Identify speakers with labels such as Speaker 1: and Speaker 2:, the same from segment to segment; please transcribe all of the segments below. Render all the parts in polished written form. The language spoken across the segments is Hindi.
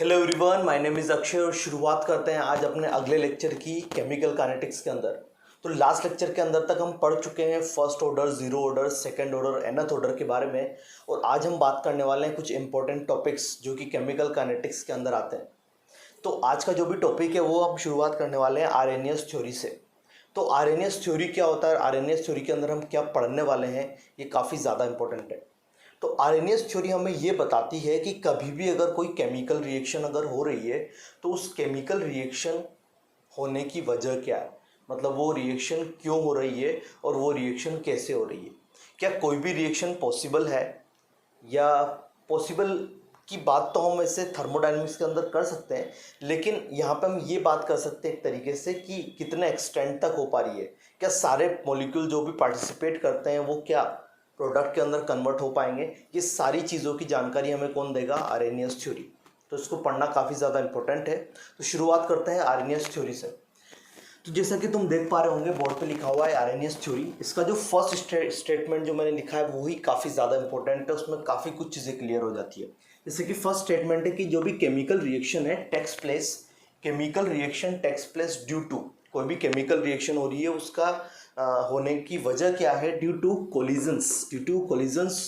Speaker 1: Hello everyone, my name is Akshay और शुरुआत करते हैं आज अपने अगले लेक्चर की केमिकल काइनेटिक्स के अंदर। तो लास्ट लेक्चर के अंदर तक हम पढ़ चुके हैं first order, zero order, second order, nth order के बारे में। और आज हम बात करने वाले हैं कुछ इंपॉर्टेंट टॉपिक्स जो कि केमिकल काइनेटिक्स के अंदर आते हैं। तो आज का जो भी टॉपिक है वो हम शुरुआत करने वाले हैं आर्हेनियस थ्योरी से। तो आर्हेनियस थ्योरी क्या होता है, आर्हेनियस थ्योरी के अंदर हम क्या पढ़ने वाले हैं, ये काफ़ी ज़्यादा इंपॉर्टेंट है। तो आर्हेनियस थ्योरी हमें ये बताती है कि कभी भी अगर कोई केमिकल रिएक्शन अगर हो रही है तो उस केमिकल रिएक्शन होने की वजह क्या है, मतलब वो रिएक्शन क्यों हो रही है और वो रिएक्शन कैसे हो रही है। क्या कोई भी रिएक्शन पॉसिबल है, या पॉसिबल की बात तो हम ऐसे थर्मोडायनेमिक्स के अंदर कर सकते हैं, लेकिन यहाँ पे हम ये बात कर सकते हैं एक तरीके से कि कितने एक्सटेंट तक हो पा रही है। क्या सारे मॉलिक्यूल जो भी पार्टिसिपेट करते हैं वो क्या प्रोडक्ट के अंदर कन्वर्ट हो पाएंगे। ये सारी चीज़ों की जानकारी हमें कौन देगा, आर्हेनियस थ्योरी। तो इसको पढ़ना काफ़ी ज़्यादा इंपॉर्टेंट है। तो शुरुआत करते हैं आर्हेनियस थ्योरी से। तो जैसा कि तुम देख पा रहे होंगे बोर्ड पे लिखा हुआ है आर्हेनियस थ्योरी। इसका जो फर्स्ट स्टेटमेंट जो मैंने लिखा है वही काफ़ी ज़्यादा इंपॉर्टेंट है, उसमें काफ़ी कुछ चीज़ें क्लियर हो जाती है। जैसे कि फर्स्ट स्टेटमेंट है कि जो भी केमिकल रिएक्शन है takes place, chemical reaction takes place due to, कोई भी केमिकल रिएक्शन हो रही है उसका होने की वजह क्या है, due to collisions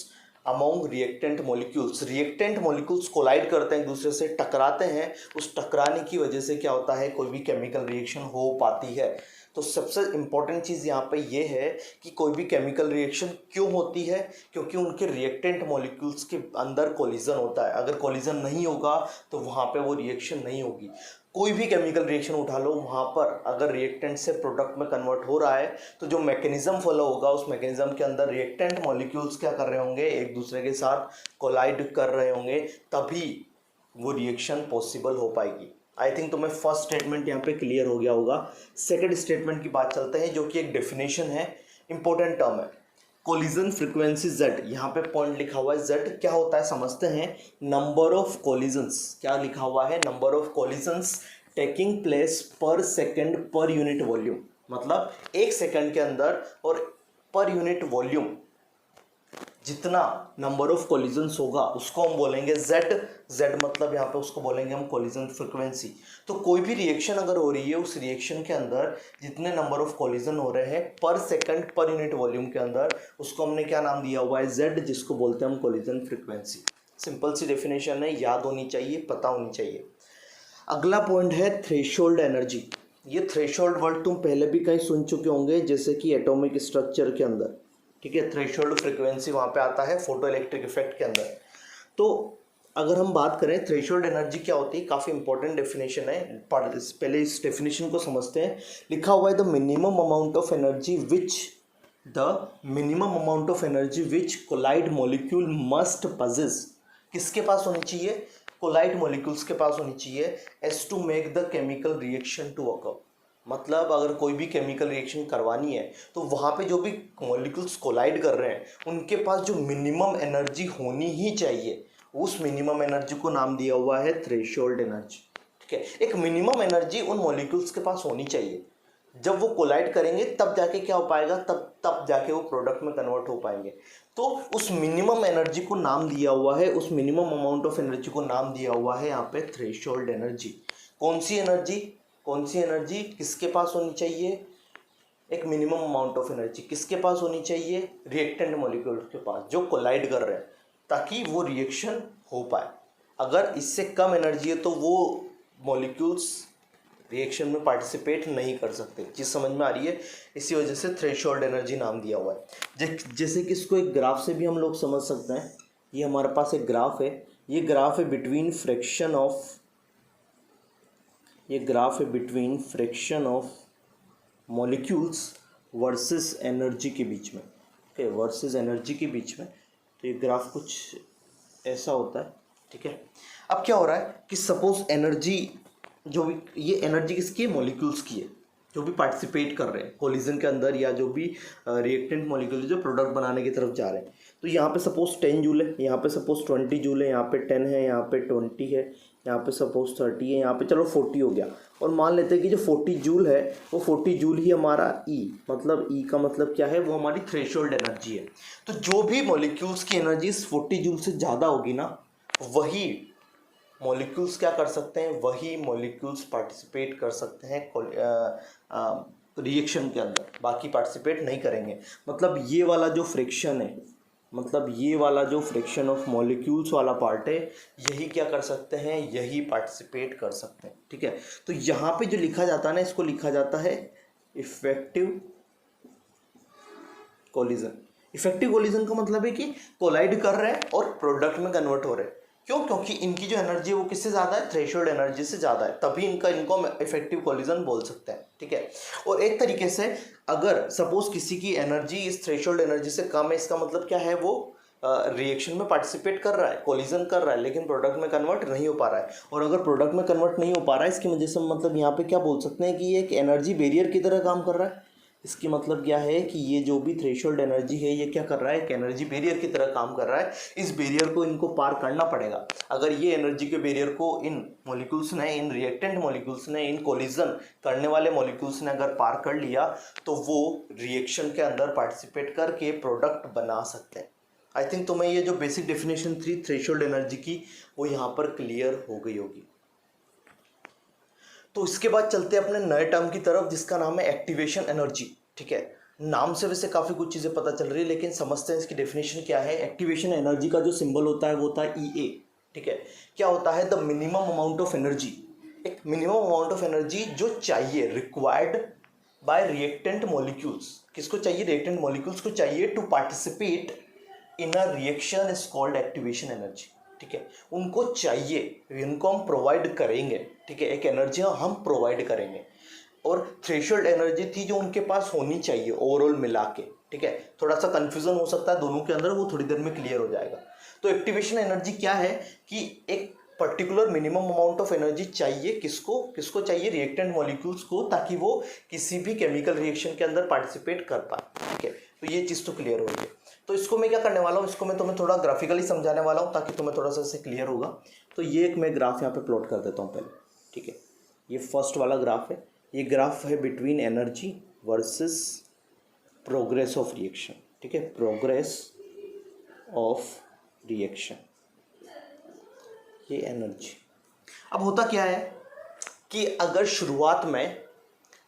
Speaker 1: among reactant molecules. Reactant molecules collide करते हैं, एक दूसरे से टकराते हैं, उस टकराने की वजह से क्या होता है, कोई भी केमिकल रिएक्शन हो पाती है। तो सबसे इम्पॉर्टेंट चीज़ यहाँ पे ये है कि कोई भी केमिकल रिएक्शन क्यों होती है, क्योंकि उनके रिएक्टेंट मॉलिक्यूल्स के अंदर कोलिजन होता है। अगर कोलिजन नहीं होगा तो वहाँ पे वो रिएक्शन नहीं होगी। कोई भी केमिकल रिएक्शन उठा लो, वहाँ पर अगर रिएक्टेंट से प्रोडक्ट में कन्वर्ट हो रहा है तो जो मैकेनिज्म फॉलो होगा उस मैकेनिज्म के अंदर रिएक्टेंट मॉलिक्यूल्स क्या कर रहे होंगे, एक दूसरे के साथ कोलाइड कर रहे होंगे, तभी वो रिएक्शन पॉसिबल हो पाएगी। आई थिंक तुम्हें फर्स्ट स्टेटमेंट यहाँ पे क्लियर हो गया होगा। सेकंड स्टेटमेंट की बात चलते हैं जो कि एक डेफिनेशन है, इंपॉर्टेंट टर्म है, कोलिजन फ्रीक्वेंसी Z। यहाँ पे पॉइंट लिखा हुआ है Z क्या होता है समझते हैं। नंबर ऑफ कोलिजन्स, क्या लिखा हुआ है, number of collisions taking place पर सेकंड पर यूनिट वॉल्यूम। मतलब एक सेकंड के अंदर और पर यूनिट वॉल्यूम जितना नंबर ऑफ कोलिजन्स होगा उसको हम बोलेंगे Z मतलब यहाँ पे उसको बोलेंगे हम कोलिजन फ्रीक्वेंसी। तो कोई भी रिएक्शन अगर हो रही है उस रिएक्शन के अंदर जितने नंबर ऑफ कोलिजन हो रहे हैं पर सेकंड पर यूनिट वॉल्यूम के अंदर, उसको हमने क्या नाम दिया हुआ है, Z, जिसको बोलते हैं हम कोलिजन फ्रीक्वेंसी। सिंपल सी डेफिनेशन है, याद होनी चाहिए, पता होनी चाहिए। अगला पॉइंट है थ्रेशोल्ड एनर्जी। ये थ्रेशोल्ड वर्ड तुम पहले भी कहीं सुन चुके होंगे, जैसे कि एटॉमिक स्ट्रक्चर के अंदर, ठीक है। थ्रेशोल्ड फ्रीक्वेंसी वहाँ पे आता है फोटो इलेक्ट्रिक इफेक्ट के अंदर। तो अगर हम बात करें थ्रेशोल्ड एनर्जी क्या होती है, काफ़ी इंपॉर्टेंट डेफिनेशन है, पहले इस डेफिनेशन को समझते हैं। लिखा हुआ है the minimum amount of energy which collide molecule must possess. किसके पास होनी चाहिए, कोलाइड मॉलिक्यूल्स के पास होनी चाहिए, as to make the chemical reaction to occur. मतलब अगर कोई भी केमिकल रिएक्शन करवानी है तो वहाँ पे जो भी मॉलिक्यूल्स कोलाइड कर रहे हैं उनके पास जो मिनिमम एनर्जी होनी ही चाहिए, उस मिनिमम एनर्जी को नाम दिया हुआ है थ्रेशोल्ड एनर्जी, ठीक है। एक मिनिमम एनर्जी उन मॉलिक्यूल्स के पास होनी चाहिए, जब वो कोलाइड करेंगे तब जाके क्या हो पाएगा, तब जाके वो प्रोडक्ट में कन्वर्ट हो पाएंगे। तो उस मिनिमम एनर्जी को नाम दिया हुआ है, उस मिनिमम अमाउंट ऑफ एनर्जी को नाम दिया हुआ है यहाँ पे थ्रेशोल्ड एनर्जी। कौन सी एनर्जी किसके पास होनी चाहिए, एक मिनिमम अमाउंट ऑफ एनर्जी किसके पास होनी चाहिए, रिएक्टेंट मॉलिक्यूल के पास जो कोलाइड कर रहे हैं, ताकि वो रिएक्शन हो पाए। अगर इससे कम एनर्जी है तो वो मॉलिक्यूल्स रिएक्शन में पार्टिसिपेट नहीं कर सकते। चीज़ समझ में आ रही है, इसी वजह से थ्रेशोल्ड एनर्जी नाम दिया हुआ है। जैसे कि इसको एक ग्राफ से भी हम लोग समझ सकते हैं। ये हमारे पास एक ग्राफ है, ये ग्राफ है between fraction of molecules versus energy के बीच में, ओके, वर्सेस एनर्जी के बीच में। तो ये ग्राफ कुछ ऐसा होता है, ठीक है। अब क्या हो रहा है कि सपोज एनर्जी, जो भी ये एनर्जी किसकी है, मॉलिक्यूल्स की है, जो भी पार्टिसिपेट कर रहे हैं कोलिजन के अंदर, या जो भी रिएक्टेंट मॉलिक्यूल जो प्रोडक्ट बनाने की तरफ जा रहे हैं। तो यहाँ पे सपोज 10 जूल है, यहाँ पे सपोज 20 जूल है, यहाँ पे 10 है, यहाँ पे 20 है, यहाँ पे सपोज 30 है, यहाँ पे चलो 40 हो गया। और मान लेते हैं कि जो 40 जूल है वो 40 जूल ही हमारा मतलब ई का मतलब क्या है, वो हमारी थ्रेशोल्ड एनर्जी है। तो जो भी मॉलिक्यूल्स की एनर्जी 40 जूल से ज़्यादा होगी ना, वही मॉलिक्यूल्स क्या कर सकते हैं, वही मॉलिक्यूल्स पार्टिसिपेट कर सकते हैं रिएक्शन के अंदर, बाकी पार्टिसिपेट नहीं करेंगे। मतलब ये वाला जो फ्रिक्शन है, मतलब ये वाला जो फ्रिक्शन ऑफ मॉलिक्यूल्स वाला पार्ट है, यही क्या कर सकते हैं, यही पार्टिसिपेट कर सकते हैं। ठीक है, तो यहाँ पे जो लिखा जाता है ना, इसको लिखा जाता है इफेक्टिव कोलिजन। इफेक्टिव कोलिजन का मतलब है कि कोलाइड कर रहे हैं और प्रोडक्ट में कन्वर्ट हो रहे हैं। क्यों? क्योंकि इनकी जो एनर्जी है वो किससे ज़्यादा है, थ्रेशोल्ड एनर्जी से ज़्यादा है, तभी इनको हम इफेक्टिव कोलिजन बोल सकते हैं। ठीक है, और एक तरीके से अगर सपोज किसी की एनर्जी इस थ्रेशोल्ड एनर्जी से कम है, इसका मतलब क्या है, वो रिएक्शन में पार्टिसिपेट कर रहा है, कोलिजन कर रहा है, लेकिन प्रोडक्ट में कन्वर्ट नहीं हो पा रहा है। और अगर प्रोडक्ट में कन्वर्ट नहीं हो पा रहा है, इसकी वजह से मतलब यहाँ पे क्या बोल सकते हैं कि ये एक एनर्जी बैरियर की तरह काम कर रहा है। इसकी मतलब क्या है कि ये जो भी थ्रेशोल्ड एनर्जी है, ये क्या कर रहा है, एक एनर्जी बैरियर की तरह काम कर रहा है। इस बैरियर को इनको पार करना पड़ेगा। अगर ये एनर्जी के बैरियर को इन मॉलिक्यूल्स ने, इन रिएक्टेंट मॉलिक्यूल्स ने, इन कोलिजन करने वाले मॉलिक्यूल्स ने अगर पार कर लिया, तो वो रिएक्शन के अंदर पार्टिसिपेट करके प्रोडक्ट बना सकते हैं। आई थिंक तुम्हें ये जो बेसिक डेफिनेशन थी थ्रेशोल्ड एनर्जी की, वो यहाँ पर क्लियर हो गई होगी। तो इसके बाद चलते हैं अपने नए टर्म की तरफ, जिसका नाम है एक्टिवेशन एनर्जी। ठीक है, नाम से वैसे काफ़ी कुछ चीज़ें पता चल रही है, लेकिन समझते हैं इसकी डेफिनेशन क्या है। एक्टिवेशन एनर्जी का जो सिंबल होता है वो होता है EA। ठीक है, क्या होता है, the minimum amount of energy, एक मिनिमम अमाउंट ऑफ एनर्जी जो चाहिए, रिक्वायर्ड बाय रिएक्टेंट मॉलिक्यूल्स। किसको चाहिए, रिएक्टेंट मॉलिक्यूल्स को चाहिए to participate in a reaction is called activation energy. ठीक है, उनको चाहिए, इनको हम प्रोवाइड करेंगे। ठीक है, एक एनर्जी हम प्रोवाइड करेंगे। और थ्रेशोल्ड एनर्जी थी जो उनके पास होनी चाहिए ओवरऑल मिला के। ठीक है, थोड़ा सा कंफ्यूजन हो सकता है दोनों के अंदर, वो थोड़ी देर में क्लियर हो जाएगा। तो एक्टिवेशन एनर्जी क्या है कि एक particular minimum amount of energy चाहिए, किसको चाहिए, रिएक्टेंट मॉलिक्यूल्स को, ताकि वो किसी भी केमिकल रिएक्शन के अंदर पार्टिसिपेट कर पाए। ठीक है, तो ये चीज़ तो क्लियर हो गई। तो इसको मैं क्या करने वाला हूँ, इसको मैं तुम्हें थोड़ा ग्राफिकली समझाने वाला हूँ, ताकि तुम्हें थोड़ा सा इससे क्लियर होगा। तो ये एक मैं ग्राफ यहाँ पे प्लॉट कर देता हूँ पहले। ठीक है, ये फर्स्ट वाला ग्राफ है। ये ग्राफ है between energy versus progress of reaction. ठीक है, प्रोग्रेस ऑफ रिएक्शन, ये एनर्जी। अब होता क्या है कि अगर शुरुआत में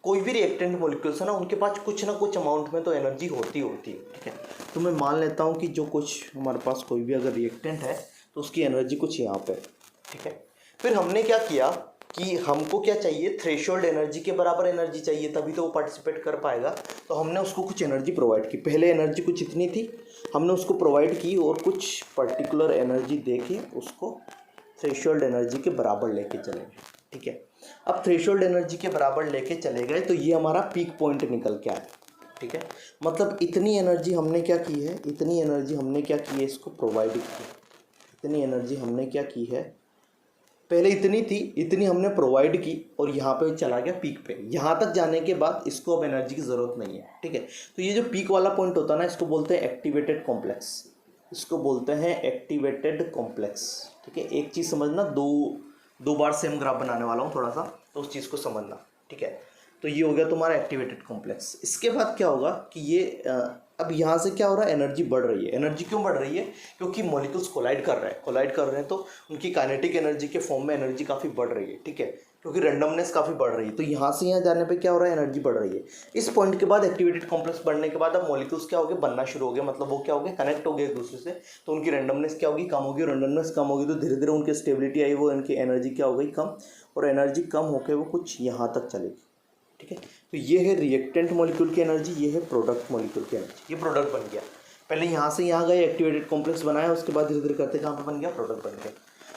Speaker 1: कोई भी रिएक्टेंट मॉलिक्यूल्स है ना, उनके पास कुछ ना कुछ अमाउंट में तो एनर्जी होती है। ठीक है, तो मैं मान लेता हूँ कि जो कुछ हमारे पास कोई भी अगर रिएक्टेंट है, तो उसकी एनर्जी कुछ यहाँ पे। ठीक है, फिर हमने क्या किया कि हमको क्या चाहिए, थ्रेशोल्ड एनर्जी के बराबर एनर्जी चाहिए, तभी तो वो पार्टिसिपेट कर पाएगा। तो हमने उसको कुछ एनर्जी प्रोवाइड की। पहले एनर्जी कुछ इतनी थी, हमने उसको प्रोवाइड की और कुछ पर्टिकुलर एनर्जी दे के उसको थ्रेशोल्ड एनर्जी के बराबर लेके चले गए। ठीक है, अब थ्रेशोल्ड एनर्जी के बराबर लेके चले गए, तो ये हमारा पीक पॉइंट निकल के आया। ठीक है, मतलब इतनी एनर्जी हमने क्या की है, इतनी एनर्जी हमने क्या की है, इसको प्रोवाइड की। इतनी एनर्जी हमने क्या की है, पहले इतनी थी, इतनी हमने प्रोवाइड की और यहाँ पे चला गया पीक पे। यहाँ तक जाने के बाद इसको अब एनर्जी की ज़रूरत नहीं है। ठीक है, तो ये जो पीक वाला पॉइंट होता है ना, इसको बोलते हैं एक्टिवेटेड कॉम्प्लेक्स। इसको बोलते हैं एक्टिवेटेड कॉम्प्लेक्स। ठीक है, एक चीज़ समझना, दो बार सेम ग्राफ बनाने वाला हूँ थोड़ा सा, तो उस चीज़ को समझना। ठीक है, तो ये हो गया तुम्हारा एक्टिवेटेड कॉम्प्लेक्स। इसके बाद क्या होगा कि ये अब यहाँ से क्या हो रहा है, एनर्जी बढ़ रही है। एनर्जी क्यों बढ़ रही है, क्योंकि मॉलिक्यूल्स कोलाइड कर रहे हैं, तो उनकी काइनेटिक एनर्जी के फॉर्म में एनर्जी काफ़ी बढ़ रही है। ठीक है, क्योंकि रैंडमनेस काफ़ी बढ़ रही है, तो यहाँ से यहाँ जाने पे क्या हो रहा है, एनर्जी बढ़ रही है। इस पॉइंट के बाद एक्टिवेटेड कॉम्प्लेक्स बढ़ने के बाद अब मॉलिक्यूल्स क्या हो गए, बनना शुरू हो गए, मतलब वो क्या हो गए, कनेक्ट हो गए एक दूसरे से। तो उनकी रैंडमनेस क्या होगी, कम होगी। रैंडमनेस कम होगी तो धीरे धीरे उनकी स्टेबिलिटी आई, वो उनकी एनर्जी क्या हो गई, कम। और एनर्जी कम होकर वो कुछ यहाँ तक चलेगी। ठीक है, तो ये है रिएक्टेंट मॉलिक्यूल की एनर्जी, ये है प्रोडक्ट मॉलिक्यूल की एनर्जी। ये प्रोडक्ट बन गया, पहले यहाँ से यहाँ गए, एक्टिवेटेड कॉम्प्लेक्स बनाया, उसके बाद धीरे धीरे करते कहाँ पे बन गया, प्रोडक्ट बन गया।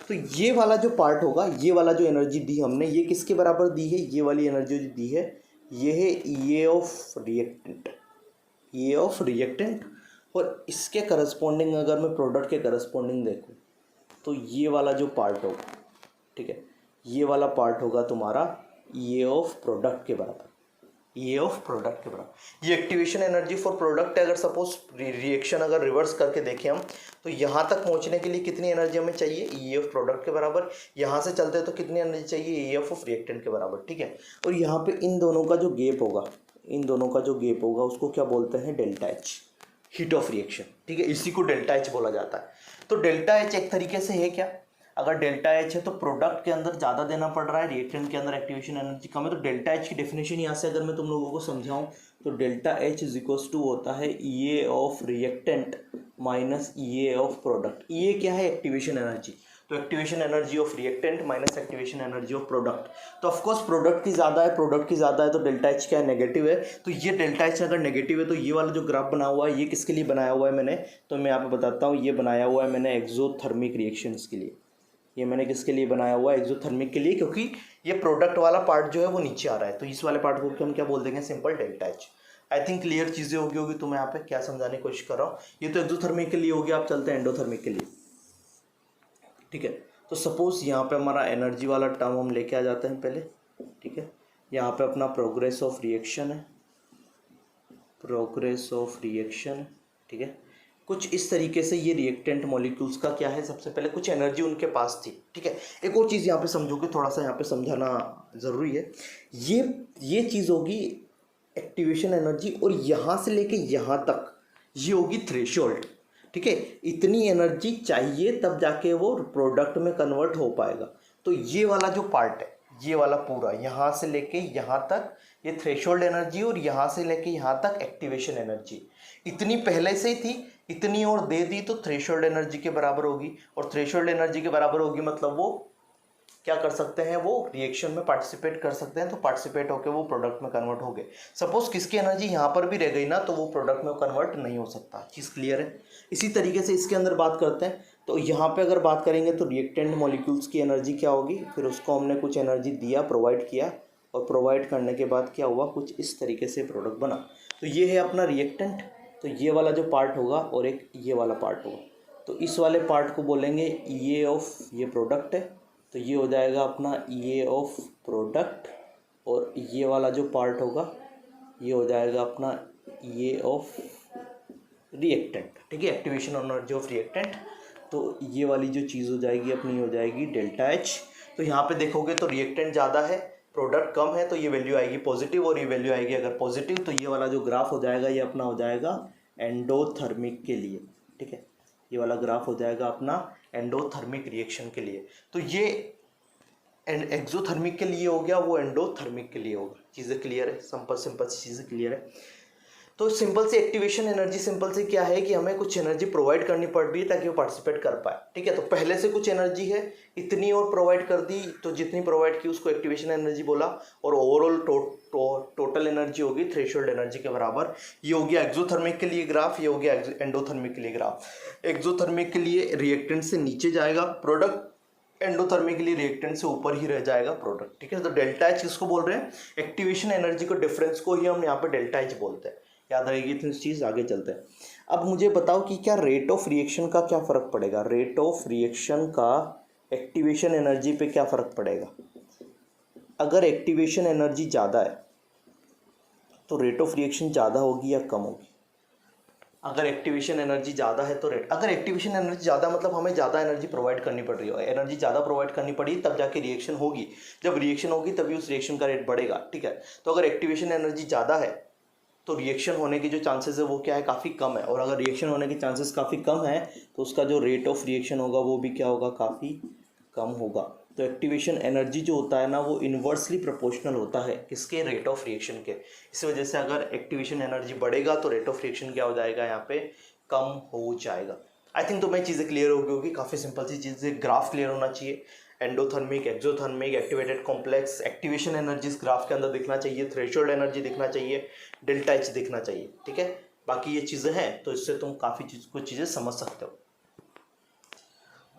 Speaker 1: तो ये वाला जो पार्ट होगा, ये वाला जो एनर्जी दी हमने, ये किसके बराबर दी है, ये वाली एनर्जी जो दी है, ये है EA of reactant, EA of reactant. और इसके करस्पॉन्डिंग अगर मैं प्रोडक्ट के करस्पॉन्डिंग देखूँ, तो ये वाला जो पार्ट होगा, ठीक है, ये वाला पार्ट होगा तुम्हारा EA ऑफ प्रोडक्ट के बराबर, EA ऑफ प्रोडक्ट के बराबर। ये एक्टिवेशन एनर्जी फॉर प्रोडक्ट है। अगर सपोज रिएक्शन अगर रिवर्स करके देखें हम, तो यहाँ तक पहुँचने के लिए कितनी एनर्जी हमें चाहिए, EA ऑफ प्रोडक्ट के बराबर। यहाँ से चलते हैं तो कितनी एनर्जी चाहिए, EF ऑफ रिएक्टेंट के बराबर। ठीक है, और यहाँ पे इन दोनों का जो गैप होगा, उसको क्या बोलते हैं, delta H, heat of reaction. ठीक है, इसी को डेल्टा H बोला जाता है। तो डेल्टा H एक तरीके से है क्या, अगर डेल्टा एच है तो प्रोडक्ट के अंदर ज़्यादा देना पड़ रहा है, रिएक्टेंट के अंदर एक्टिवेशन एनर्जी कम है। तो डेल्टा एच की डेफिनेशन यहाँ से अगर मैं तुम लोगों को समझाऊँ तो delta H is equals to होता है E A of reactant minus E A of product. E A क्या है? Activation energy. तो activation energy of reactant minus activation energy of product. तो ऑफकोर्स प्रोडक्ट की ज़्यादा है, प्रोडक्ट की ज़्यादा है तो डेल्टा एच क्या है? नेगेटिव है। तो ये डेल्टा एच अगर नेगेटिव है तो ये वाला जो ग्राफ बना हुआ है ये किसके लिए बनाया हुआ है मैंने? तो मैं यहाँ पे बताता हूँ। ये बनाया हुआ है मैंने एक्सोथर्मिक रिएक्शंस के लिए। ये मैंने किसके लिए बनाया हुआ है? एक्सोथर्मिक के लिए, क्योंकि ये प्रोडक्ट वाला पार्ट जो है वो नीचे आ रहा है। तो इस वाले पार्ट को हम क्या बोल देंगे? Simple delta H. I think clear चीज़ें होगी तो मैं यहाँ पे क्या समझाने की कोशिश कर रहा हूँ। ये तो एक्सोथर्मिक के लिए हो गया। आप चलते हैं एंडोथर्मिक के लिए। ठीक है, तो सपोज यहाँ पे हमारा एनर्जी वाला टर्म हम लेके आ जाते हैं पहले। ठीक है, यहाँ पे अपना प्रोग्रेस ऑफ रिएक्शन है, प्रोग्रेस ऑफ रिएक्शन। ठीक है, कुछ इस तरीके से ये रिएक्टेंट मॉलिक्यूल्स का क्या है? सबसे पहले कुछ एनर्जी उनके पास थी। ठीक है, एक और चीज़ यहाँ पे समझोगे, थोड़ा सा यहाँ पे समझाना ज़रूरी है। ये चीज़ होगी एक्टिवेशन एनर्जी, और यहाँ से लेके यहाँ तक ये होगी थ्रेशोल्ड। ठीक है, इतनी एनर्जी चाहिए तब जाके वो प्रोडक्ट में कन्वर्ट हो पाएगा। तो ये वाला जो पार्ट है, ये वाला पूरा यहाँ से लेके यहाँ तक ये थ्रेशोल्ड एनर्जी, और यहाँ से लेके यहाँ तक एक्टिवेशन एनर्जी। इतनी पहले से ही थी, इतनी और दे दी तो थ्रेशोल्ड एनर्जी के बराबर होगी। और थ्रेशोल्ड एनर्जी के बराबर होगी मतलब वो क्या कर सकते हैं? वो रिएक्शन में पार्टिसिपेट कर सकते हैं। तो पार्टिसिपेट होकर वो प्रोडक्ट में कन्वर्ट हो गए। सपोज किसकी एनर्जी यहाँ पर भी रह गई ना, तो वो प्रोडक्ट में कन्वर्ट नहीं हो सकता। चीज़ क्लियर है? इसी तरीके से इसके अंदर बात करते हैं। तो यहाँ पे अगर बात करेंगे तो रिएक्टेंट मॉलिक्यूल्स की एनर्जी क्या होगी? फिर उसको हमने कुछ एनर्जी दिया, प्रोवाइड किया, और प्रोवाइड करने के बाद क्या हुआ? कुछ इस तरीके से प्रोडक्ट बना। तो ये है अपना रिएक्टेंट। तो ये वाला जो पार्ट होगा और एक ये वाला पार्ट होगा। तो इस वाले पार्ट को बोलेंगे ई ए ऑफ, ये प्रोडक्ट है तो ये हो जाएगा अपना ई ए ऑफ प्रोडक्ट, और ये वाला जो पार्ट होगा ये हो जाएगा अपना ई ए ऑफ रिएक्टेंट। ठीक है, एक्टिवेशन एनर्जी ऑफ रिएक्टेंट। तो ये वाली जो चीज़ हो जाएगी अपनी हो जाएगी डेल्टा एच। तो यहाँ पे देखोगे तो रिएक्टेंट ज़्यादा है, प्रोडक्ट कम है, तो ये वैल्यू आएगी पॉजिटिव, और ये वैल्यू आएगी अगर पॉजिटिव तो ये वाला जो ग्राफ हो जाएगा ये अपना हो जाएगा एंडोथर्मिक के लिए। ठीक है, ये वाला ग्राफ हो जाएगा अपना एंडोथर्मिक रिएक्शन के लिए। तो ये एक्सोथर्मिक के लिए हो गया, वो एंडोथर्मिक के लिए होगा। चीज़ें क्लियर है? सिंपल सी चीज़ें क्लियर है। तो सिंपल से एक्टिवेशन एनर्जी सिंपल से क्या है कि हमें कुछ एनर्जी प्रोवाइड करनी पड़ रही है ताकि वो पार्टिसिपेट कर पाए। ठीक है, तो पहले से कुछ एनर्जी है, इतनी और प्रोवाइड कर दी, तो जितनी प्रोवाइड की उसको एक्टिवेशन एनर्जी बोला, और ओवरऑल टोटल एनर्जी होगी थ्रेशोल्ड एनर्जी के बराबर। ये हो गया एक्सोथर्मिक के लिए ग्राफ, ये हो गया एंडोथर्मिक के लिए ग्राफ। एक्सोथर्मिक के लिए रिएक्टेंट से नीचे जाएगा प्रोडक्ट, एंडोथर्मिक के लिए रिएक्टेंट से ऊपर ही रह जाएगा प्रोडक्ट। ठीक है, तो डेल्टा एच किसको बोल रहे हैं? एक्टिवेशन एनर्जी को, डिफरेंस को ही हम यहाँ पे डेल्टा एच बोलते हैं। याद रहेगी इतनी चीज़। आगे चलते हैं। अब मुझे बताओ कि क्या रेट ऑफ रिएक्शन का क्या फ़र्क पड़ेगा? रेट ऑफ रिएक्शन का एक्टिवेशन एनर्जी पे क्या फ़र्क पड़ेगा? अगर एक्टिवेशन एनर्जी ज़्यादा है तो रेट ऑफ रिएक्शन ज़्यादा होगी या कम होगी? अगर एक्टिवेशन एनर्जी ज़्यादा है तो अगर एक्टिवेशन एनर्जी ज़्यादा मतलब हमें ज़्यादा एनर्जी प्रोवाइड करनी पड़ रही है, एनर्जी ज़्यादा प्रोवाइड करनी पड़ी तब जाके रिएक्शन होगी। जब रिएक्शन होगी तभी उस रिएक्शन का रेट बढ़ेगा। ठीक है, तो अगर एक्टिवेशन एनर्जी ज़्यादा है तो रिएक्शन होने की जो चांसेस है वो क्या है? काफ़ी कम है। और अगर रिएक्शन होने के चांसेस काफ़ी कम है तो उसका जो रेट ऑफ रिएक्शन होगा वो भी क्या होगा? काफ़ी कम होगा। तो एक्टिवेशन एनर्जी जो होता है ना वो इन्वर्सली प्रोपोर्शनल होता है किसके? रेट ऑफ रिएक्शन के। इस वजह से अगर एक्टिवेशन एनर्जी बढ़ेगा तो रेट ऑफ रिएक्शन क्या हो जाएगा? यहाँ पे कम हो जाएगा। आई थिंक तो मैं चीज़ें क्लियर होगी, काफ़ी सिंपल सी चीज़ें। ग्राफ क्लियर होना चाहिए, endothermic, exothermic, activated complex, activation energy इस ग्राफ के अंदर दिखना चाहिए, थ्रेशोल्ड एनर्जी दिखना चाहिए, डेल्टा एच दिखना चाहिए। ठीक है, बाकी ये चीज़ें हैं तो इससे तुम काफ़ी कुछ चीज़ें समझ सकते हो।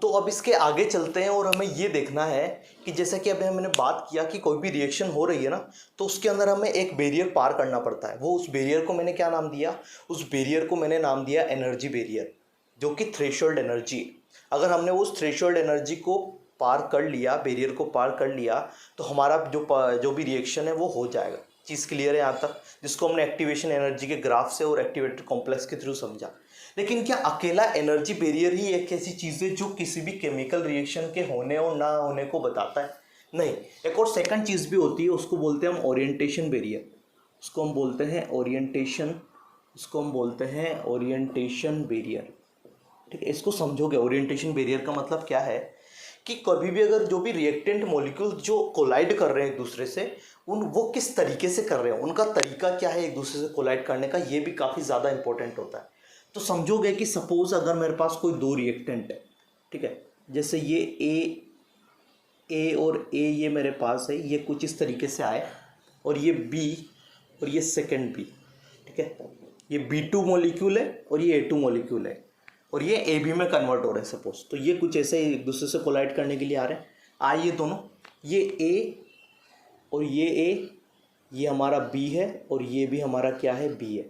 Speaker 1: तो अब इसके आगे चलते हैं और हमें ये देखना है कि जैसा कि अभी हमने बात किया कि कोई भी रिएक्शन हो रही है ना तो उसके अंदर हमें एक बैरियर पार करना पड़ता है। वो उस बैरियर को मैंने क्या नाम दिया? उस बैरियर को मैंने नाम दिया एनर्जी बैरियर, जो कि थ्रेशोल्ड एनर्जी। अगर हमने उस थ्रेशोल्ड एनर्जी को पार कर लिया, बैरियर को पार कर लिया, तो हमारा जो भी रिएक्शन है वो हो जाएगा। चीज़ क्लियर है यहाँ तक? जिसको हमने एक्टिवेशन एनर्जी के ग्राफ से और एक्टिवेटेड कॉम्प्लेक्स के थ्रू समझा। लेकिन क्या अकेला एनर्जी बैरियर ही एक ऐसी चीज़ है जो किसी भी केमिकल रिएक्शन के होने और ना होने को बताता है? नहीं, एक और सेकंड चीज़ भी होती है, उसको बोलते हैं हम ओरिएंटेशन बैरियर। उसको हम बोलते हैं ओरिएंटेशन बैरियर। ठीक है, इसको समझोगे। ओरिएंटेशन बैरियर का मतलब क्या है कि कभी भी अगर जो भी रिएक्टेंट मॉलिक्यूल जो कोलाइड कर रहे हैं एक दूसरे से, वो किस तरीके से कर रहे हैं, उनका तरीका क्या है एक दूसरे से कोलाइड करने का, ये भी काफ़ी ज़्यादा इंपॉर्टेंट होता है। तो समझोगे कि सपोज अगर मेरे पास कोई दो रिएक्टेंट है, ठीक है, जैसे ये ए और ए ये मेरे पास है, ये कुछ इस तरीके से आए, और ये बी और ये सेकेंड बी, ठीक है, ये B2 मॉलिक्यूल है और ये A2 मॉलिक्यूल है, और ये AB में कन्वर्ट हो रहे हैं सपोज। तो ये कुछ ऐसे एक दूसरे से कोलाइड करने के लिए आ रहे हैं। आइए दोनों, ये A और ये A, ये हमारा B है और ये भी हमारा क्या है, B है।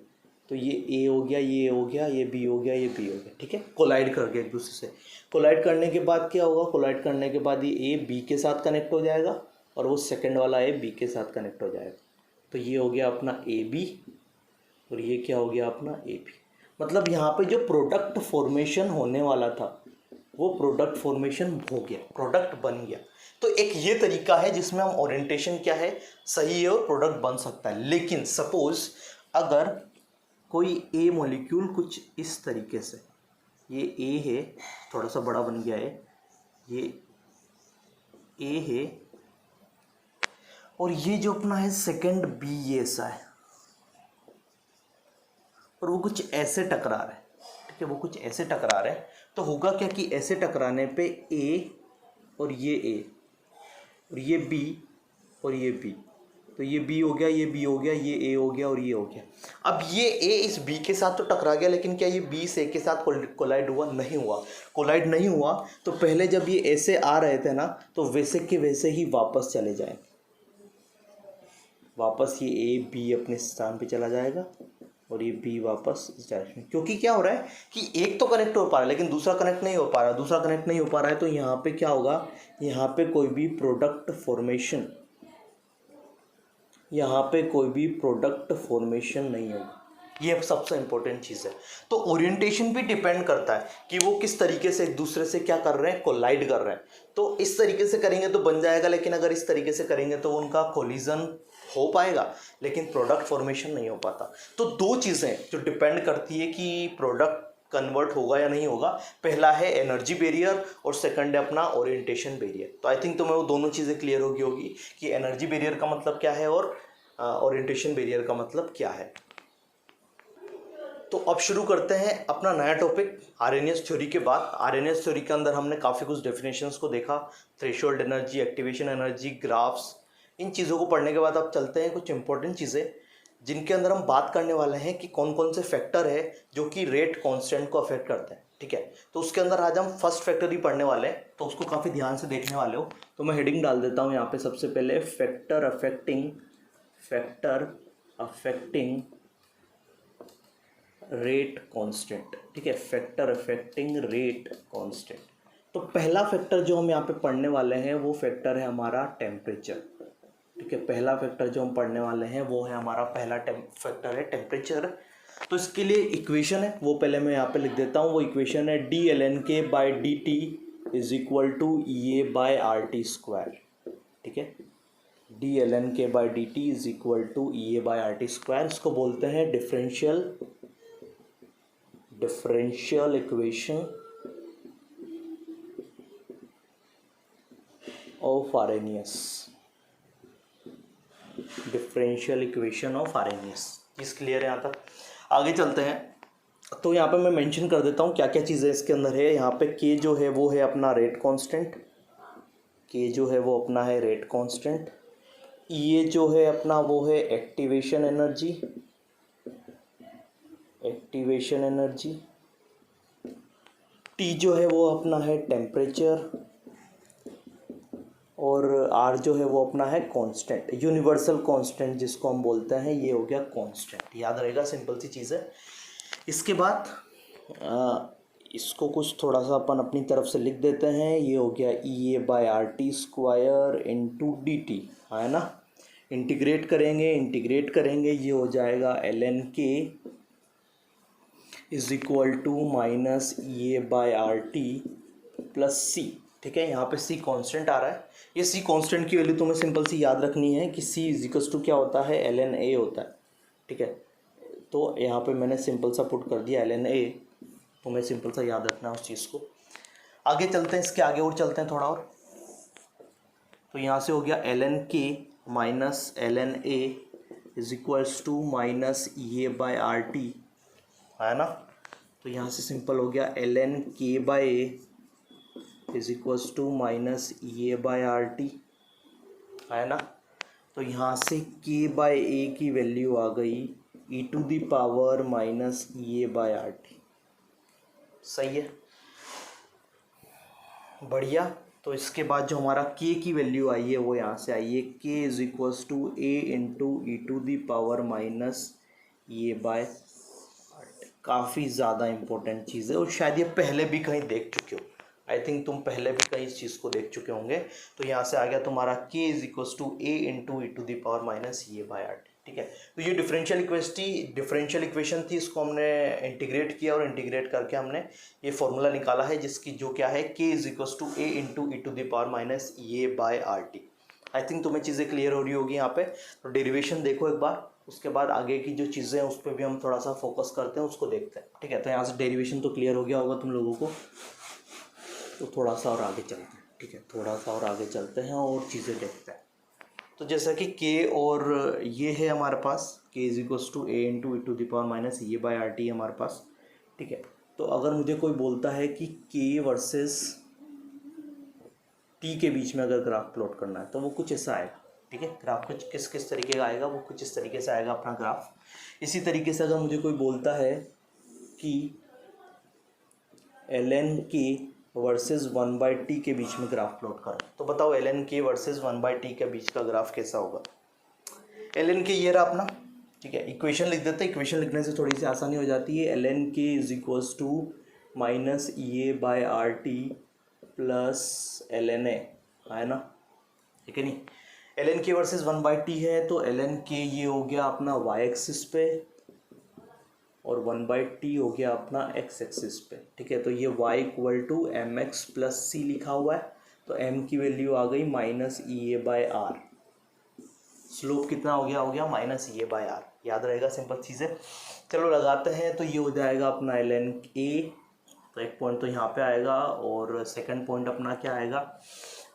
Speaker 1: तो ये A हो गया, ये A हो गया, ये B हो गया, ये B हो गया, ठीक है, कोलाइड कर गया एक दूसरे से। कोलाइड करने के बाद क्या होगा, कोलाइड करने के बाद ये A B के साथ कनेक्ट हो जाएगा और वो सेकेंड वाला A B के साथ कनेक्ट हो जाएगा। तो ये हो गया अपना AB और ये क्या हो गया अपना AB। मतलब यहाँ पे जो प्रोडक्ट फॉर्मेशन होने वाला था वो प्रोडक्ट फॉर्मेशन हो गया, प्रोडक्ट बन गया। तो एक ये तरीका है जिसमें हम ओरिएंटेशन क्या है, सही है और प्रोडक्ट बन सकता है। लेकिन सपोज अगर कोई ए मॉलिक्यूल कुछ इस तरीके से, ये ए है, थोड़ा सा बड़ा बन गया है, ये ए है और ये जो अपना है सेकंड बी, ये ऐसा है और वो कुछ ऐसे टकरा रहा है, ठीक है, वो कुछ ऐसे टकरा रहे हैं। तो होगा क्या कि ऐसे टकराने पे ए और ये बी और ये बी, तो ये बी हो गया, ये बी हो गया, ये ए हो गया और ये हो गया। अब ये ए इस बी के साथ तो टकरा गया, लेकिन क्या ये बी से ए के साथ कोलाइड हुआ? नहीं हुआ। कोलाइड नहीं हुआ तो पहले जब ये ऐसे आ रहे थे ना, तो वैसे के वैसे ही वापस चले जाए, वापस ये ए बी अपने स्थान पे चला जाएगा और ये बी वापस इस डायरेक्शन। क्योंकि क्या हो रहा है कि एक तो कनेक्ट हो पा रहा है लेकिन दूसरा कनेक्ट नहीं हो पा रहा, दूसरा कनेक्ट नहीं हो पा रहा है, तो यहाँ पे क्या होगा, यहाँ पे कोई भी प्रोडक्ट फॉर्मेशन, यहाँ पे कोई भी प्रोडक्ट फॉर्मेशन नहीं होगा। ये सबसे इंपॉर्टेंट चीज़ है। तो ओरिएंटेशन भी डिपेंड करता है कि वो किस तरीके से एक दूसरे से क्या कर रहे हैं, कोलाइड कर रहे हैं। तो इस तरीके से करेंगे तो बन जाएगा, लेकिन अगर इस तरीके से करेंगे तो उनका कोलिजन हो पाएगा लेकिन प्रोडक्ट फॉर्मेशन नहीं हो पाता। तो दो चीज़ें जो डिपेंड करती है कि प्रोडक्ट कन्वर्ट होगा या नहीं होगा, पहला है एनर्जी बैरियर और सेकंड है अपना ओरिएंटेशन बैरियर। तो आई थिंक तुम्हें वो दोनों चीज़ें क्लियर होगी कि एनर्जी बैरियर का मतलब क्या है और ओरिएंटेशन बैरियर का मतलब क्या है। तो अब शुरू करते हैं अपना नया टॉपिक आरएनएस थ्योरी के बाद। आरएनएस थ्योरी के अंदर हमने काफ़ी कुछ डेफिनेशंस को देखा, threshold energy, activation energy, graphs. इन चीज़ों को पढ़ने के बाद अब चलते हैं कुछ इंपॉर्टेंट चीज़ें जिनके अंदर हम बात करने वाले हैं कि कौन कौन से फैक्टर है जो कि रेट कांस्टेंट को अफेक्ट करते हैं, ठीक है। तो उसके अंदर आज हम फर्स्ट फैक्टर ही पढ़ने वाले हैं, तो उसको काफ़ी ध्यान से देखने वाले हो। तो मैं हेडिंग डाल देता हूँ यहाँ पे सबसे पहले, फैक्टर अफेक्टिंग रेट कांस्टेंट, ठीक है, फैक्टर अफेक्टिंग रेट कांस्टेंट। तो पहला फैक्टर जो हम यहाँ पे पढ़ने वाले हैं वो फैक्टर है हमारा टेम्परेचर, ठीक है। पहला फैक्टर जो हम पढ़ने वाले हैं वो है हमारा पहला फैक्टर है टेम्परेचर। तो इसके लिए इक्वेशन है, वो पहले मैं यहाँ पे लिख देता हूँ। वो इक्वेशन है dlnk/dt is equal to EA/RT², ठीक है। dlnk/dt is equal to EA/RT²। इसको बोलते हैं differential equation of RNS, differential equation of RNS. Cheese clear है यहाँ तक? आगे चलते हैं। तो यहाँ पे मैं मेंशन कर देता हूँ क्या क्या चीज़ें इसके अंदर है। यहाँ पे के जो है वो है अपना रेट कांस्टेंट, के जो है वो अपना है रेट कांस्टेंट। ये जो है अपना वो है एक्टिवेशन एनर्जी। टी जो है वो अपना है टेम्परेचर, और आर जो है वो अपना है कांस्टेंट, यूनिवर्सल कांस्टेंट जिसको हम बोलते हैं, ये हो गया कांस्टेंट। याद रहेगा, सिंपल सी चीज़ है। इसके बाद इसको कुछ थोड़ा सा अपन अपनी तरफ से लिख देते हैं। ये हो गया EA/RT² इंटू dt, है ना। इंटीग्रेट करेंगे ये हो जाएगा lnk is equal to minus EA/RT plus C, ठीक है। यहाँ पे C कांस्टेंट आ रहा है। ये C कांस्टेंट की वैल्यू तुम्हें सिंपल सी याद रखनी है कि C इज इक्वल टू क्या होता है, ln A होता है, ठीक है। तो यहाँ पे मैंने सिंपल सा पुट कर दिया ln A, तुम्हें सिंपल सा याद रखना है उस चीज़ को। आगे चलते हैं, इसके आगे और चलते हैं थोड़ा और। तो यहाँ से हो गया ln k minus ln a is equals to minus E A by R T, है ना। तो यहाँ से सिंपल हो गया ln k by A is equals to minus E A by R T, है ना। तो यहाँ से k बाई ए की वैल्यू आ गई e to the power minus E A by R T. सही है, बढ़िया। तो इसके बाद जो हमारा k की वैल्यू आई है वो यहाँ से आई है k is equals to A into E to the power minus ये बाय। काफ़ी ज़्यादा इम्पोर्टेंट चीज़ है और शायद ये पहले भी कहीं देख चुके हो। आई थिंक तुम पहले भी कहीं इस चीज़ को देख चुके होंगे। तो यहाँ से आ गया तुम्हारा k is equals to A into E to the power minus ये बाय आर टी। ठीक है, तो ये डिफरेंशियल इक्वेशन थी, इसको हमने इंटीग्रेट किया और इंटीग्रेट करके हमने ये फॉर्मूला निकाला है जिसकी जो क्या है k is equals to A into E to the power minus ये by R T. I think तुम्हें चीज़ें क्लियर हो रही होगी यहाँ पे। तो डेरिवेशन देखो एक बार, उसके बाद आगे की जो चीज़ें हैं उस पर भी हम थोड़ा सा फोकस करते हैं, उसको देखते हैं। ठीक है, तो यहाँ से डेरिवेशन तो क्लियर हो गया होगा तुम लोगों को। तो थोड़ा सा और आगे चलते हैं। ठीक है, थोड़ा सा और आगे चलते हैं और चीज़ें देखते हैं। तो जैसा कि k और ये है हमारे पास, k is equals to A into E to the power minus ये बाय आर टी है हमारे पास। ठीक है, तो अगर मुझे कोई बोलता है कि k वर्सेस t के बीच में अगर ग्राफ प्लॉट करना है तो वो कुछ ऐसा आएगा। ठीक है, ग्राफ कुछ किस तरीके का आएगा, वो कुछ इस तरीके से आएगा अपना ग्राफ। इसी तरीके से अगर मुझे कोई बोलता है कि ln k वर्सेस 1/t के बीच में ग्राफ प्लॉट करो, तो बताओ ln k वर्सेस 1/t के बीच का ग्राफ कैसा होगा। ln k ये रहा अपना। ठीक है, इक्वेशन लिख देते हैं, इक्वेशन लिखने से थोड़ी सी आसानी हो जाती है। ln k is equals to minus E A by R T plus ln a, है ना। ठीक है, नहीं ln k वर्सेस 1/t है तो ln k ये हो गया अपना y एक्सिस पे और 1/t हो गया अपना x एक्सिस पे। ठीक है, तो ये y equal to M X plus C लिखा हुआ है, तो m की वैल्यू आ गई minus E A by R. Slope कितना हो गया minus E A by R. याद रहेगा, सिंपल चीज़ है। चलो लगाते हैं, तो ये हो जाएगा अपना ln a। तो एक पॉइंट तो यहाँ पे आएगा और सेकंड पॉइंट अपना क्या आएगा,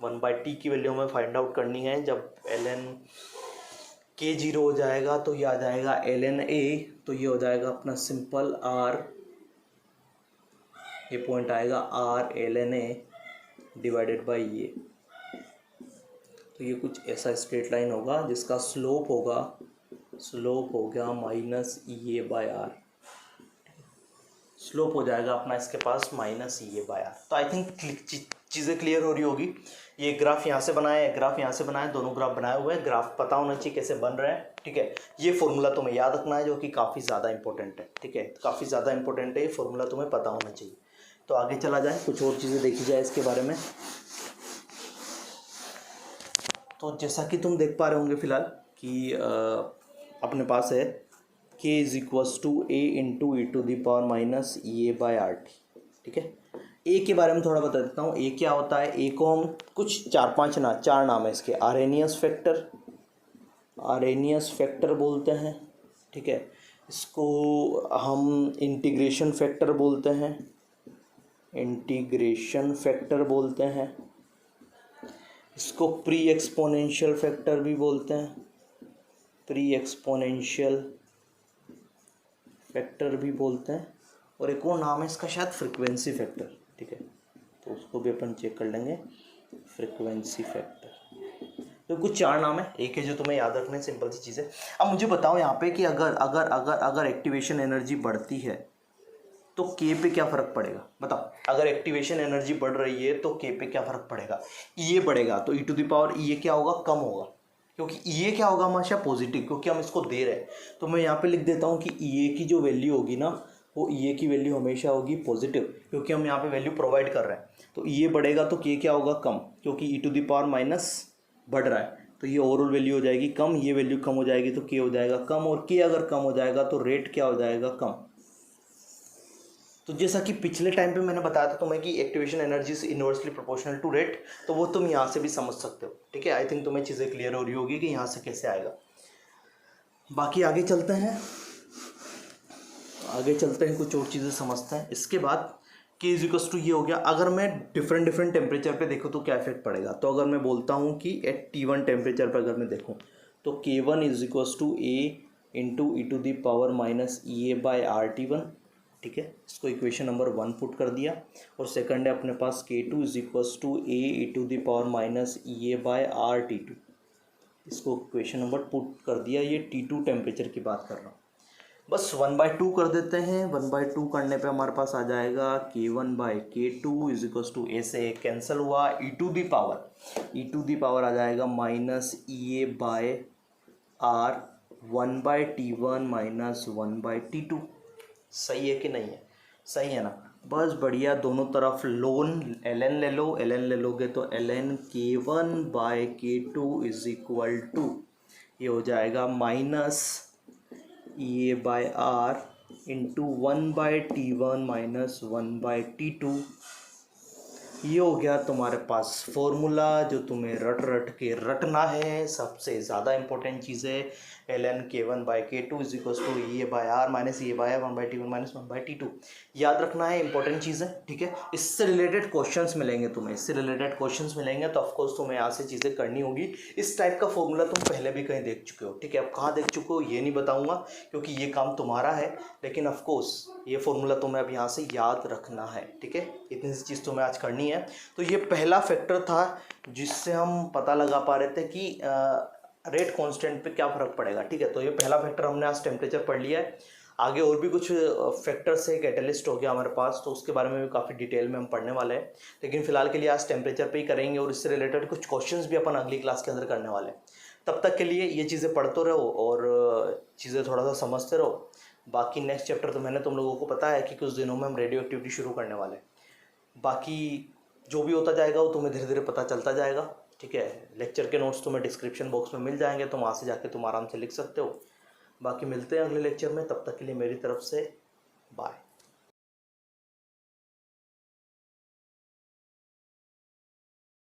Speaker 1: 1/t की वैल्यू हमें फाइंड आउट करनी है। जब ln k 0 हो जाएगा तो ये आ जाएगा ln a, तो ये हो जाएगा अपना सिंपल r, ये पॉइंट आएगा r ln a divided by ये। तो ये कुछ ऐसा स्ट्रेट लाइन होगा जिसका स्लोप हो गया minus E A by R. Slope हो जाएगा अपना इसके पास minus E A by R. तो आई थिंक चीज़ें क्लियर हो रही होगी। ये ग्राफ यहाँ से बनाया है, ग्राफ यहाँ से बनाया है, दोनों ग्राफ बनाए हुए हैं। ग्राफ पता होना चाहिए कैसे बन रहे हैं। ठीक है, ये फॉर्मूला तुम्हें याद रखना है जो कि काफ़ी ज़्यादा इंपॉर्टेंट है। ठीक है, काफ़ी ज़्यादा इंपॉर्टेंट है, ये फॉर्मूला तुम्हें पता होना चाहिए। तो आगे चला जाए, कुछ और चीज़ें देखी जाए इसके बारे में। तो जैसा कि तुम देख पा रहे होंगे फिलहाल कि अपने पास है k is equals to A into E to the power minus E A by R T. ठीक है, ए के बारे में थोड़ा बता देता हूँ। ए क्या होता है, ए को हम कुछ चार नाम है इसके। आरेनियस फैक्टर बोलते हैं। ठीक है, इसको हम इंटीग्रेशन फैक्टर बोलते हैं। इसको प्री एक्सपोनेंशियल फैक्टर भी बोलते हैं, और एक और नाम है इसका शायद फ्रीक्वेंसी फैक्टर। ठीक है, तो उसको भी अपन चेक कर लेंगे, फ्रीक्वेंसी फैक्टर। तो कुछ चार नाम है, एक है जो तुम्हें याद रखने, सिंपल सी चीज़ है। अब मुझे बताओ यहाँ पे कि अगर एक्टिवेशन एनर्जी बढ़ती है तो के पे क्या फ़र्क पड़ेगा। बताओ, अगर एक्टिवेशन एनर्जी बढ़ रही है तो के पे क्या फ़र्क पड़ेगा। ये बढ़ेगा तो ई टू द पावर ये क्या होगा, कम होगा, क्योंकि ये क्या होगा हमेशा पॉजिटिव, क्योंकि हम इसको दे रहे हैं। तो मैं यहाँ पे लिख देता हूँ कि ये की जो वैल्यू होगी ना, वो ये की वैल्यू हमेशा होगी पॉजिटिव, क्योंकि हम यहाँ पे वैल्यू प्रोवाइड कर रहे हैं। तो ये बढ़ेगा तो के क्या होगा, कम, क्योंकि ई टू द पावर माइनस बढ़ रहा है, तो ये ओवरऑल वैल्यू हो जाएगी कम। ये वैल्यू कम हो जाएगी तो के हो जाएगा कम, और के अगर कम हो जाएगा तो रेट क्या हो जाएगा, कम। तो जैसा कि पिछले टाइम पे मैंने बताया था तुम्हें कि activation energy is inversely proportional to rate, तो वो तुम यहाँ से भी समझ सकते हो। ठीक है, आई थिंक तुम्हें चीज़ें क्लियर हो रही होगी कि यहाँ से कैसे आएगा। बाकी आगे चलते हैं, कुछ और चीज़ें समझते हैं। इसके बाद के इज इक्वल्स टू ये हो गया। अगर मैं डिफरेंट टेम्परेचर पे देखूँ तो क्या इफेक्ट पड़ेगा, तो अगर मैं बोलता हूँ कि एट T1 टेम्परेचर पर अगर मैं देखूँ तो K1 is equals to A into E to the power minus E A by R T1, ठीक है। इसको इक्वेशन नंबर 1 पुट कर दिया। और सेकंड है अपने पास K2 is equals to A E to the power minus E A by R T2, इसको इक्वेशन नंबर पुट कर दिया। ये T2 टेम्परेचर की बात कर रहा हूँ। बस 1/2 कर देते हैं। 1/2 करने पे हमारे पास आ जाएगा K1/K2 इज इक्वल्स टू ए से कैंसिल हुआ, ई टू दी पावर आ जाएगा minus E A by R 1/T1 minus 1/T2। सही है कि नहीं है? सही है ना। बस बढ़िया, दोनों तरफ लोन ln ले लो, ln ले लोगे तो ln K1/K2 is equal to ये हो जाएगा minus E A by R into 1/T1 minus 1/T2। ये हो गया तुम्हारे पास फॉर्मूला जो तुम्हें रट के रटना है। सबसे ज़्यादा इंपॉर्टेंट चीज़ है ln K1/K2 is equals to E A by R minus E A by R 1/T1 minus 1/T2। याद रखना है, इंपॉर्टेंट चीज़ है, ठीक है। इससे रिलेटेड क्वेश्चंस मिलेंगे तुम्हें, तो ऑफकोर्स तुम्हें यहाँ से चीज़ें करनी होगी। इस टाइप का फॉर्मूला तुम पहले भी कहीं देख चुके हो, ठीक है। अब कहाँ देख चुके हो ये नहीं बताऊँगा क्योंकि ये काम तुम्हारा है, लेकिन ऑफकोर्स ये फॉर्मूला तुम्हें अब यहाँ से याद रखना है, ठीक है। इतनी सी चीज़ तुम्हें आज करनी है। तो ये पहला फैक्टर था जिससे हम पता लगा पा रहे थे कि रेट कांस्टेंट पे क्या फ़र्क पड़ेगा, ठीक है। तो ये पहला फैक्टर हमने आज टेम्परेचर पढ़ लिया है। आगे और भी कुछ फैक्टर्स है, कैटलिस्ट हो गया हमारे पास, तो उसके बारे में भी काफ़ी डिटेल में हम पढ़ने वाले हैं। लेकिन फिलहाल के लिए आज टेम्परेचर पे ही करेंगे और इससे रिलेटेड कुछ क्वेश्चंस भी अपन अगली क्लास के अंदर करने वाले हैं। तब तक के लिए ये चीज़ें पढ़ते रहो और चीज़ें थोड़ा सा समझते रहो। बाकी नेक्स्ट चैप्टर तो मैंने तुम लोगों को पता है कि कुछ दिनों में हम रेडियो एक्टिविटी शुरू करने वाले हैं। बाकी जो भी होता जाएगा वो तुम्हें धीरे धीरे पता चलता जाएगा, ठीक है। लेक्चर के नोट्स तुम्हें डिस्क्रिप्शन बॉक्स में मिल जाएंगे, तो वहाँ से जाके तुम आराम से लिख सकते हो। बाकी मिलते हैं अगले लेक्चर में, तब तक के लिए मेरी तरफ से बाय।